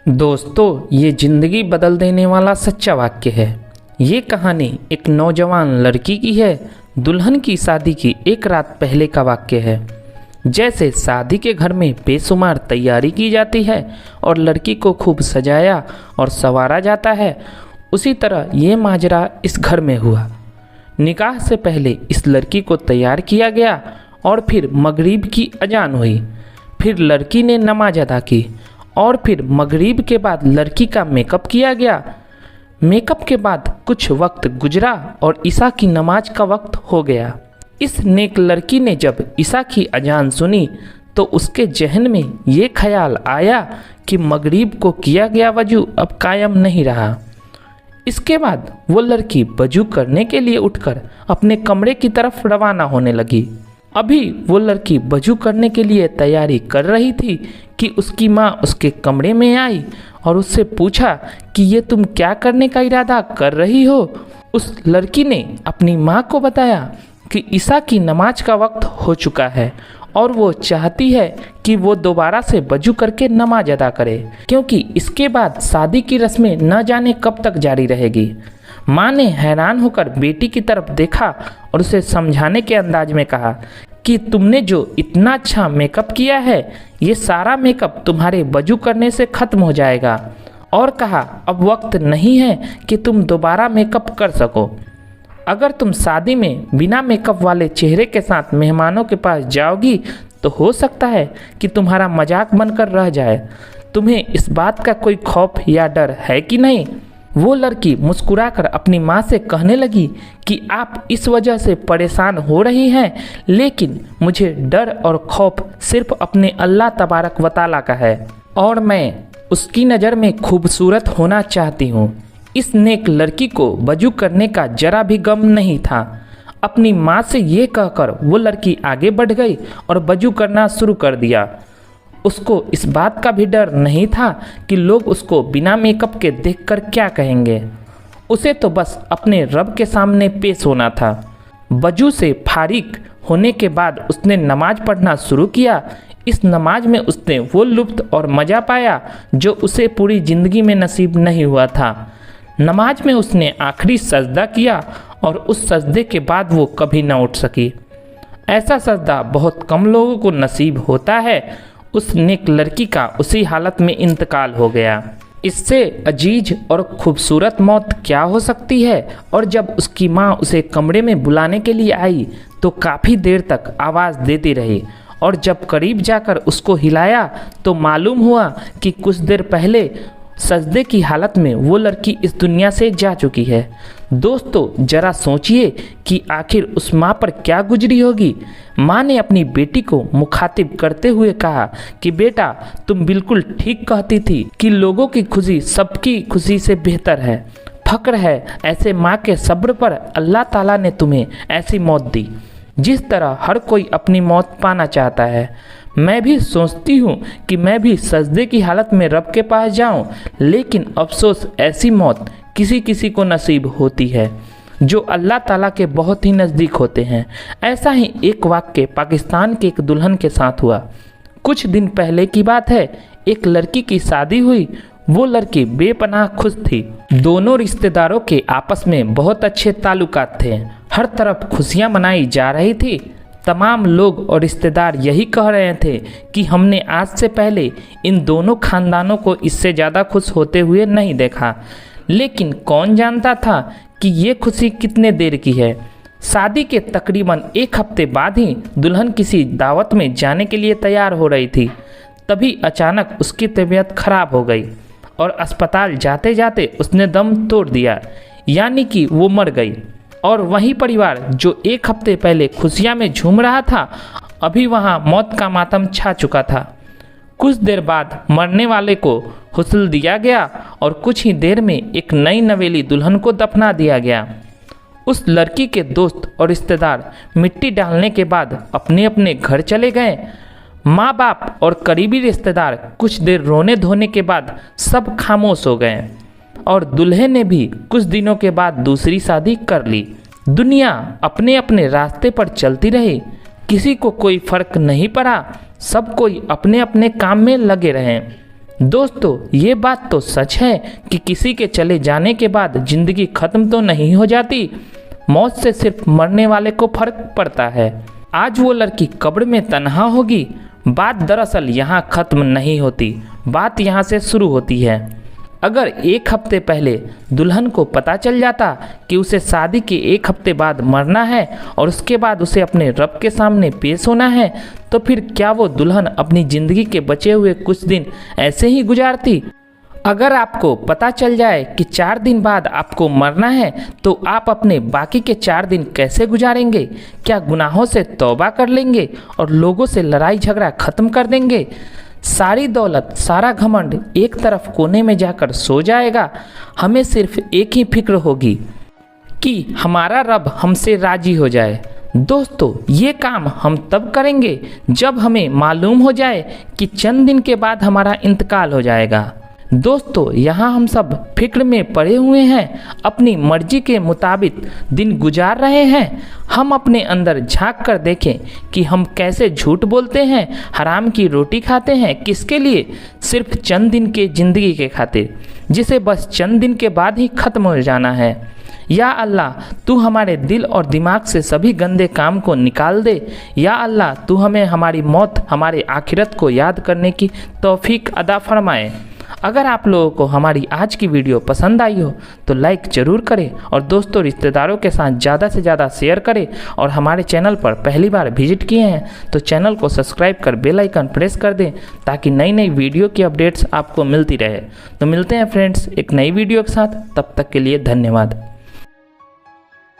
दोस्तों, ये ज़िंदगी बदल देने वाला सच्चा वाक्य है। ये कहानी एक नौजवान लड़की की है। दुल्हन की शादी की एक रात पहले का वाक्य है। जैसे शादी के घर में बेशुमार तैयारी की जाती है और लड़की को खूब सजाया और संवारा जाता है, उसी तरह ये माजरा इस घर में हुआ। निकाह से पहले इस लड़की को तैयार किया गया और फिर मगरिब की अजान हुई। फिर लड़की ने नमाज अदा की और फिर मगरिब के बाद लड़की का मेकअप किया गया। मेकअप के बाद कुछ वक्त गुजरा और ईशा की नमाज का वक्त हो गया। इस नेक लड़की ने जब ईशा की अजान सुनी तो उसके जहन में ये ख्याल आया कि मगरिब को किया गया वजू अब कायम नहीं रहा। इसके बाद वो लड़की वजू करने के लिए उठकर अपने कमरे की तरफ रवाना होने लगी। अभी वो लड़की वजू करने के लिए तैयारी कर रही थी कि उसकी माँ उसके कमरे में आई और उससे पूछा कि ये तुम क्या करने का इरादा कर रही हो। उस लड़की ने अपनी माँ को बताया कि ईशा की नमाज का वक्त हो चुका है और वो चाहती है कि वो दोबारा से वजू करके नमाज अदा करे, क्योंकि इसके बाद शादी की रस्में न जाने कब तक जारी रहेगी। माँ ने हैरान होकर बेटी की तरफ देखा और उसे समझाने के अंदाज में कहा कि तुमने जो इतना अच्छा मेकअप किया है, ये सारा मेकअप तुम्हारे वजू करने से ख़त्म हो जाएगा। और कहा अब वक्त नहीं है कि तुम दोबारा मेकअप कर सको। अगर तुम शादी में बिना मेकअप वाले चेहरे के साथ मेहमानों के पास जाओगी तो हो सकता है कि तुम्हारा मजाक बनकर रह जाए। तुम्हें इस बात का कोई खौफ या डर है कि नहीं? वो लड़की मुस्कुराकर अपनी माँ से कहने लगी कि आप इस वजह से परेशान हो रही हैं, लेकिन मुझे डर और खौफ सिर्फ अपने अल्लाह तबारक व तआला का है और मैं उसकी नज़र में खूबसूरत होना चाहती हूँ। इस नेक लड़की को वजू करने का जरा भी गम नहीं था। अपनी माँ से ये कहकर वो लड़की आगे बढ़ गई और वजू करना शुरू कर दिया। उसको इस बात का भी डर नहीं था कि लोग उसको बिना मेकअप के देखकर क्या कहेंगे। उसे तो बस अपने रब के सामने पेश होना था। वजू से फारिग होने के बाद उसने नमाज पढ़ना शुरू किया। इस नमाज में उसने वो लुत्फ़ और मज़ा पाया जो उसे पूरी ज़िंदगी में नसीब नहीं हुआ था। नमाज में उसने आखिरी सजदा किया और उस सजदे के बाद वो कभी न उठ सकी। ऐसा सजदा बहुत कम लोगों को नसीब होता है। उस नेक लड़की का उसी हालत में इंतकाल हो गया। इससे अजीज और खूबसूरत मौत क्या हो सकती है। और जब उसकी माँ उसे कमरे में बुलाने के लिए आई तो काफ़ी देर तक आवाज़ देती रही और जब करीब जाकर उसको हिलाया तो मालूम हुआ कि कुछ देर पहले सजदे की हालत में वो लड़की इस दुनिया से जा चुकी है। दोस्तों, जरा सोचिए कि आखिर उस माँ पर क्या गुजरी होगी। माँ ने अपनी बेटी को मुखातिब करते हुए कहा कि बेटा, तुम बिल्कुल ठीक कहती थी कि लोगों की खुशी सबकी खुशी से बेहतर है। फ़क्र है ऐसे माँ के सब्र पर अल्लाह ताला ने तुम्हें ऐसी मौत दी जिस तरह हर कोई अपनी मौत पाना चाहता है। मैं भी सोचती हूँ कि मैं भी सजदे की हालत में रब के पास जाऊँ, लेकिन अफसोस ऐसी मौत किसी किसी को नसीब होती है जो अल्लाह ताला के बहुत ही नज़दीक होते हैं। ऐसा ही एक वाक़या पाकिस्तान के एक दुल्हन के साथ हुआ। कुछ दिन पहले की बात है। एक लड़की की शादी हुई। वो लड़की बेपनाह खुश थी। दोनों रिश्तेदारों के आपस में बहुत अच्छे ताल्लुकात थे। हर तरफ खुशियाँ मनाई जा रही थी। तमाम लोग और रिश्तेदार यही कह रहे थे कि हमने आज से पहले इन दोनों खानदानों को इससे ज़्यादा खुश होते हुए नहीं देखा। लेकिन कौन जानता था कि ये खुशी कितने देर की है। शादी के तकरीबन एक हफ्ते बाद ही दुल्हन किसी दावत में जाने के लिए तैयार हो रही थी। तभी अचानक उसकी तबीयत खराब हो गई और अस्पताल जाते जाते उसने दम तोड़ दिया, यानी कि वो मर गई। और वही परिवार जो एक हफ्ते पहले खुशियाँ में झूम रहा था, अभी वहाँ मौत का मातम छा चुका था। कुछ देर बाद मरने वाले को हुस्ल दिया गया और कुछ ही देर में एक नई नवेली दुल्हन को दफना दिया गया। उस लड़की के दोस्त और रिश्तेदार मिट्टी डालने के बाद अपने अपने घर चले गए। माँ बाप और करीबी रिश्तेदार कुछ देर रोने धोने के बाद सब खामोश हो गए और दूल्हे ने भी कुछ दिनों के बाद दूसरी शादी कर ली। दुनिया अपने अपने रास्ते पर चलती रही। किसी को कोई फर्क नहीं पड़ा। सब कोई अपने अपने काम में लगे रहें। दोस्तों, ये बात तो सच है कि किसी के चले जाने के बाद जिंदगी खत्म तो नहीं हो जाती। मौत से सिर्फ मरने वाले को फर्क पड़ता है। आज वो लड़की कब्र में तन्हा होगी। बात दरअसल यहाँ खत्म नहीं होती, बात यहाँ से शुरू होती है। अगर एक हफ्ते पहले दुल्हन को पता चल जाता कि उसे शादी के एक हफ्ते बाद मरना है और उसके बाद उसे अपने रब के सामने पेश होना है, तो फिर क्या वो दुल्हन अपनी ज़िंदगी के बचे हुए कुछ दिन ऐसे ही गुजारती? अगर आपको पता चल जाए कि 4 दिन बाद आपको मरना है, तो आप अपने बाकी के 4 दिन कैसे गुजारेंगे? क्या गुनाहों से तौबा कर लेंगे और लोगों से लड़ाई झगड़ा ख़त्म कर देंगे? सारी दौलत, सारा घमंड एक तरफ कोने में जाकर सो जाएगा। हमें सिर्फ एक ही फिक्र होगी कि हमारा रब हमसे राजी हो जाए। दोस्तों, ये काम हम तब करेंगे जब हमें मालूम हो जाए कि चंद दिन के बाद हमारा इंतकाल हो जाएगा। दोस्तों, यहाँ हम सब फिक्र में पड़े हुए हैं, अपनी मर्जी के मुताबिक दिन गुजार रहे हैं। हम अपने अंदर झांक कर देखें कि हम कैसे झूठ बोलते हैं, हराम की रोटी खाते हैं। किसके लिए? सिर्फ चंद दिन के ज़िंदगी के खातिर, जिसे बस चंद दिन के बाद ही ख़त्म हो जाना है। या अल्लाह, तू हमारे दिल और दिमाग से सभी गंदे काम को निकाल दे। या अल्लाह, तू हमें हमारी मौत, हमारे आखिरत को याद करने की तौफीक अदा फरमाए। अगर आप लोगों को हमारी आज की वीडियो पसंद आई हो तो लाइक ज़रूर करें और दोस्तों रिश्तेदारों के साथ ज़्यादा से ज़्यादा शेयर करें। और हमारे चैनल पर पहली बार विजिट किए हैं तो चैनल को सब्सक्राइब कर बेल आइकन प्रेस कर दें, ताकि नई नई वीडियो की अपडेट्स आपको मिलती रहे। तो मिलते हैं फ्रेंड्स एक नई वीडियो के साथ, तब तक के लिए धन्यवाद।